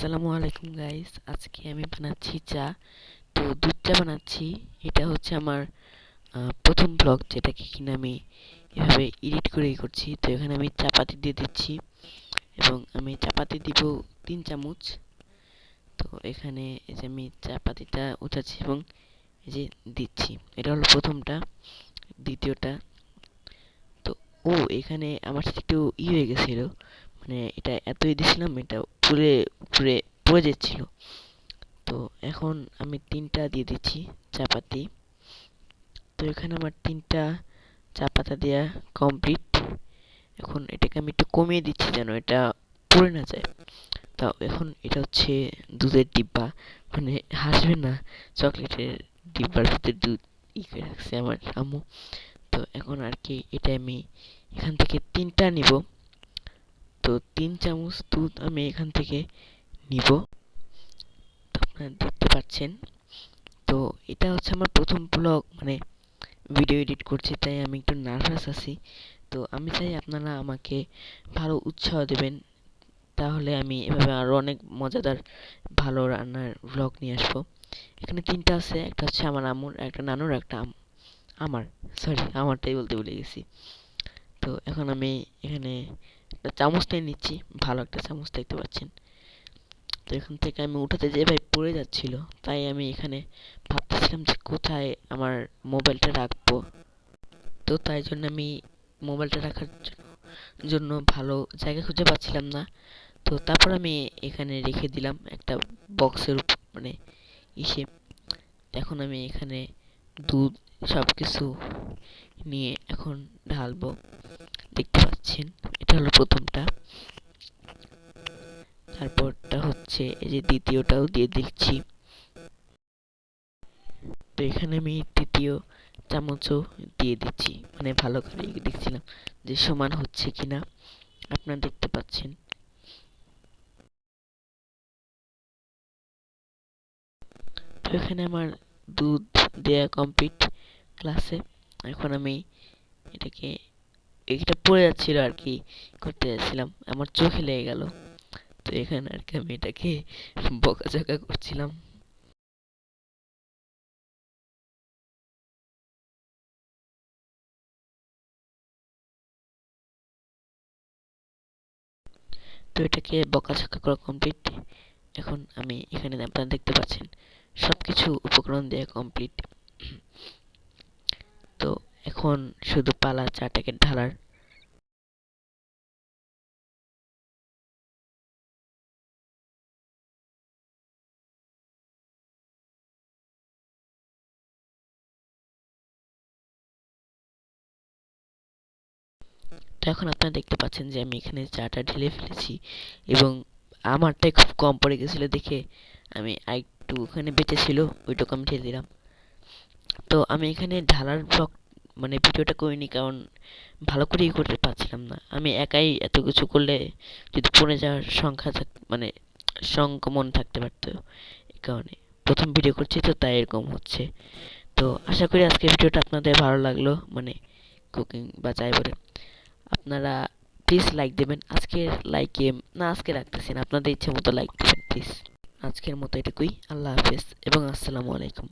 আসসালামু আলাইকুম গাইস, আজকে আমি বানাচ্ছি চা। তো দুধ চা বানাচ্ছি। এটা হচ্ছে আমার প্রথম ব্লগ, যেটাকে কিনা আমি এভাবে এডিট করে করছি। তো এখানে আমি চাপাতি দিয়ে দিচ্ছি এবং আমি চাপাতি দিব 3 চামচ। তো এখানে এই যে আমি চাপাতিটা উঠাচ্ছি এবং এই যে দিচ্ছি। এটা হলো প্রথমটা। দ্বিতীয়টা, তো এখানে আমার সাথে একটু হয়ে গেছিল, মানে এটা এতই দিছিলাম, এটা পুরে পুরে পড়ে যাচ্ছিল। তো এখন আমি 3টা দিয়ে দিচ্ছি চাপাতি। তো এখানে আমার 3টা চা পাতা দেওয়া কমপ্লিট। এখন এটাকে আমি একটু কমিয়ে দিচ্ছি যেন এটা পড়ে না যায়। তো এখন এটা হচ্ছে দুধের ডিব্বা, মানে হাসবে না, চকলেটের ডিব্বার ভিতরে দুধ করে রাখছে আমার আম্মু। তো এখন আর কি এটা আমি এখান থেকে 3টা নিব। তো 3 চামচ দুধ আমি এখান থেকে নিব। তো আপনারা দেখতে পাচ্ছেন। তো এটা হচ্ছে আমার প্রথম ব্লগ, মানে ভিডিও এডিট করছি, তাই আমি একটু নার্ভাস আছি। তো আমি চাই আপনারা আমাকে ভালো উৎসাহ দেবেন, তাহলে আমি এভাবে আরও অনেক মজাদার ভালো রান্নার ব্লগ নিয়ে আসবো। এখানে 3টা আছে, একটা হচ্ছে আমার আম্মুর, একটা নানুর, একটা আমার, সরি আমারটাই বলতে ভুলে গেছি। তো এখন আমি এখানে একটা চামচ নিয়ে নিচ্ছি, ভালো একটা চামচ, দেখতে পাচ্ছেন। তো এখান থেকে আমি উঠাতে যেয়ে ভাই পড়ে যাচ্ছিল, তাই আমি এখানে ভাবতেছিলাম যে কোথায় আমার মোবাইলটা রাখবো। তো তাই জন্য আমি মোবাইলটা রাখার জন্য ভালো জায়গা খুঁজে পাচ্ছিলাম না। তো তারপর আমি এখানে রেখে দিলাম একটা বক্সের মানে ইসে। এখন আমি এখানে দুধ সবকিছু নিয়ে এখন ঢালবো, দেখতে পাচ্ছেন। এটা হলো প্রথমটা। তারপরটা হচ্ছে এই যে দ্বিতীয়টাও দিয়ে দিচ্ছি। তো এখানে আমি তৃতীয় চামচও দিয়ে দিচ্ছি, মানে ভালো করে দেখছিলাম যে সমান হচ্ছে কিনা। আপনারা দেখতে পাচ্ছেন। তো এখানে আমার দুধ দেয়া কমপ্লিট গ্লাসে। এখন আমি এটাকে, এটা পড়ে যাচ্ছিল আর কি, করতে যাচ্ছিলাম, আমার চোখে লেগে গেল। তো এখানে আর কি আমি এটাকে বকাঝকা করছিলাম। তো এটাকে বকাঝকা করা কমপ্লিট। এখন আমি এখানে আপনারা দেখতে পাচ্ছেন সবকিছু উপকরণ দেয়া কমপ্লিট। তো এখন শুধু পালা চাটাকে ঢালার। তো এখন আপনারা দেখতে পাচ্ছেন যে আমি এখানে চাটা ঢেলে ফেলেছি এবং আমারটাই খুব কম পড়ে গেছিল দেখে আমি আরেকটু ওখানে বেঁচে ছিল, ওইটুকু আমি ঢেলে দিলাম। তো আমি এখানে ঢালার ব্লগ, মানে ভিডিওটা করিনি, কারণ ভালো করেই করতে পারছিলাম না। আমি একাই এত কিছু করলে যদি পড়ে যাওয়ার সংখ্যা মানে সংক্রমণ থাকতে পারতো, এই কারণে প্রথম ভিডিও করছি, তো তাই এরকম হচ্ছে। তো আশা করি আজকের ভিডিওটা আপনাদের ভালো লাগলো, মানে কুকিং বা যাই বলে। আপনারা প্লিজ লাইক দেবেন। আজকের লাইকে না, আজকে রাখতেছি না, আপনাদের ইচ্ছে মতো লাইক দেবেন প্লিজ। আজকের মতো এটুকুই। আল্লাহ হাফেজ এবং আসসালামু আলাইকুম।